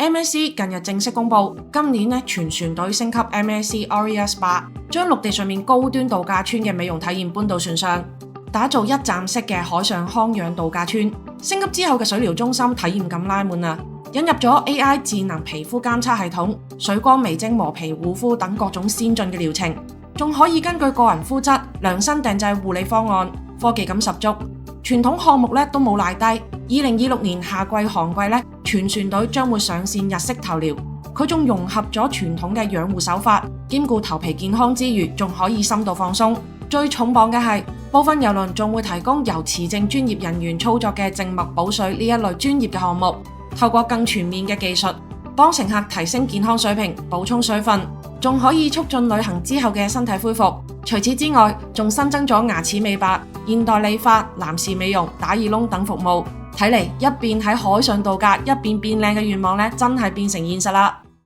MSC 近日正式公布，今年全船隊升級 MSC Aureus8，將陸地上面高端度假村嘅美容體驗搬到船上，打造一站式嘅海上康養度假村。升級之後嘅水療中心體驗感拉滿啊！引入咗 AI 智能皮膚監測系統、水光微晶磨皮護膚等各種先進嘅療程，仲可以根據個人膚質量身訂製護理方案，科技感十足。傳統項目都冇賴低。2026年夏季旱季全船隊將會上線日式頭療，佢仲融合咗傳統嘅養護手法，兼顧頭皮健康之餘，仲可以深度放鬆。最重磅嘅係，部分郵輪仲會提供由持證專業人員操作嘅靜脈補水呢一類專業嘅項目，透過更全面嘅技術，幫乘客提升健康水平，補充水分，仲可以促進旅行之後嘅身體恢復。除此之外，仲新增咗牙齒美白、現代理髮、男士美容、打耳窿等服務。睇嚟一邊喺海上度假，一邊變靚嘅願望真係變成現實啦！